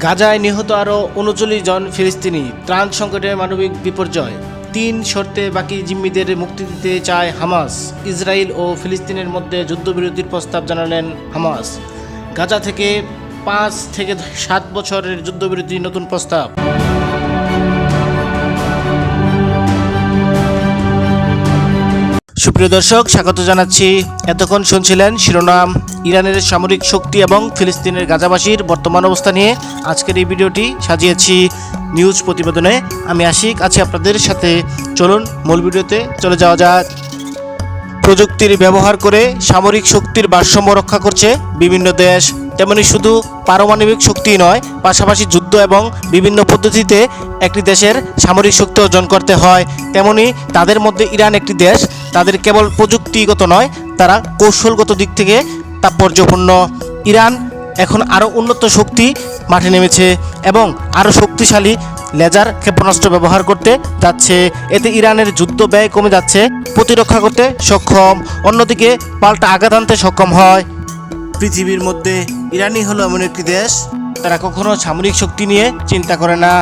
গাজায় নিহত আরও ৩৯ জন ফিলিস্তিনি, ত্রাণ সংকটে মানবিক বিপর্যয়। ৩ শর্তে বাকি জিম্মিদের মুক্তি দিতে চায় হামাস। ইসরায়েল ও ফিলিস্তিনের মধ্যে যুদ্ধবিরতির প্রস্তাব জানালেন হামাস। গাজা থেকে ৫ থেকে ৭ বছরের যুদ্ধবিরতির নতুন প্রস্তাব। সুপ্রিয় দর্শক, স্বাগত জানাচ্ছি। এতক্ষণ শুনছিলেন শিরোনাম। ইরানের সামরিক শক্তি এবং ফিলিস্তিনের গাজাবাসীর বর্তমান অবস্থা নিয়ে আজকের এই ভিডিওটি সাজিয়েছি নিউজ প্রতিবেদনে। আমি আশিক আছি আপনাদের সাথে। চলুন মূল ভিডিওতে চলে যাওয়া যাক। প্রযুক্তির ব্যবহার করে সামরিক শক্তির ভারসাম্য রক্ষা করছে বিভিন্ন দেশ। তেমনি শুধু পারমাণবিক শক্তি নয়, পাশাপাশি যুদ্ধ এবং বিভিন্ন পদ্ধতিতে একটি দেশের সামরিক শক্তি অর্জন করতে হয়। তেমনি তাদের মধ্যে ইরান একটি দেশ। তাদের কেবল প্রযুক্তিগত নয়, তারা কৌশলগত দিক থেকে তাৎপর্যপূর্ণ। ইরান এখন আরও উন্নত শক্তি মাঠে নেমেছে এবং আরও শক্তিশালী লেজার ক্ষেপণাস্ত্র ব্যবহার করতে যাচ্ছে। এতে ইরানের যুদ্ধ ব্যয় কমে যাচ্ছে, প্রতিরক্ষা করতে সক্ষম, অন্যদিকে পাল্টা আঘাত আনতে সক্ষম হয়। পৃথিবীর মধ্যে ইরানই হলো এমন একটি দেশ, তারা কখনো সামরিক শক্তি নিয়ে চিন্তা করে না।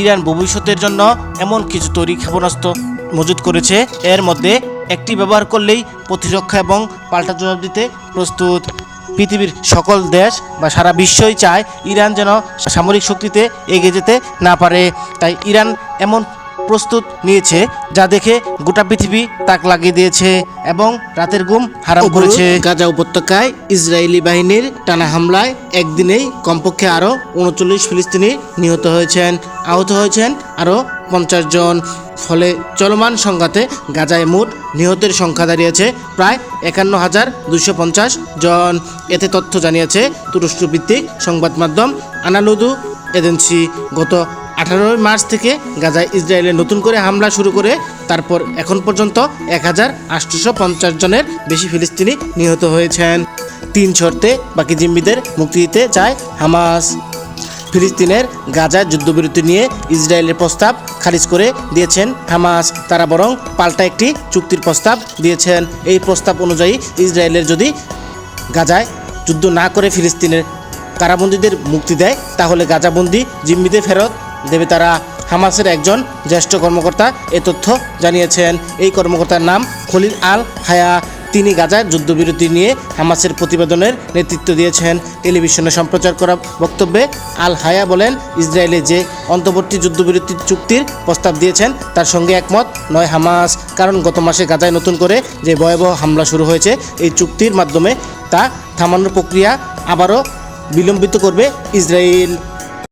ইরান ভবিষ্যতের জন্য এমন কিছু তৈরি ক্ষেপণাস্ত্র মজুত করেছে, এর মধ্যে একটি ব্যবহার করলেই প্রতিরক্ষা এবং পাল্টা জবাব দিতে প্রস্তুত। পৃথিবীর সকল দেশ বা সারা বিশ্বই চায় ইরান যেন সামরিক শক্তিতে এগিয়ে যেতে না পারে। তাই ইরান এমন প্রস্তুত নিয়েছে যা দেখে গোটা পৃথিবী তাক লাগিয়ে দিয়েছে এবং রাতের ঘুম হারাম করেছে। গাজা উপত্যকায় ইসরায়েলি বাহিনীর টানা হামলায় একদিনেই কমপক্ষে আরও ৩৯ ফিলিস্তিনি নিহত হয়েছেন, আহত হয়েছেন আরও ৫০ জন। ফলে চলমান সংঘাতে গাজায় মোট নিহতের সংখ্যা দাঁড়িয়েছে প্রায় ৫১,২৫০ জন। এতে তথ্য জানিয়েছে তুরস্ক ভিত্তিক সংবাদ মাধ্যম আনাদোলু এজেন্সি। গত ১৮ মার্চ থেকে গাজায় ইসরায়েলে নতুন করে হামলা শুরু করে তারপর এখন পর্যন্ত ১,৮৫০ জনের বেশি ফিলিস্তিনি নিহত হয়েছেন। ৩ শর্তে বাকি জিম্মিদের মুক্তি দিতে চায় হামাস। ফিলিস্তিনের গাজায় যুদ্ধবিরতি নিয়ে ইসরায়েলের প্রস্তাব খারিজ করে দিয়েছেন হামাস। তারা বরং পাল্টা একটি চুক্তির প্রস্তাব দিয়েছেন। এই প্রস্তাব অনুযায়ী ইসরায়েলের যদি গাজায় যুদ্ধ না করে ফিলিস্তিনের কারাবন্দীদের মুক্তি দেয়, তাহলে গাজাবন্দি জিম্মিদের ফেরত দেবে তারা। হামাসের একজন জ্যেষ্ঠ কর্মকর্তা এ তথ্য জানিয়েছেন। এই কর্মকর্তার নাম খলিল আল হায়া। তিনি গাজার যুদ্ধবিরতি নিয়ে হামাসের প্রতিবেদনের নেতৃত্ব দিয়েছেন। টেলিভিশনে সম্প্রচার করা বক্তব্যে আল হায়া বলেন, ইসরায়েলে যে অন্তর্বর্তী যুদ্ধবিরতি চুক্তির প্রস্তাব দিয়েছেন তার সঙ্গে একমত নয় হামাস। কারণ গত মাসে গাজায় নতুন করে যে ভয়াবহ হামলা শুরু হয়েছে, এই চুক্তির মাধ্যমে তা থামানোর প্রক্রিয়া আবারও বিলম্বিত করবে ইসরায়েল।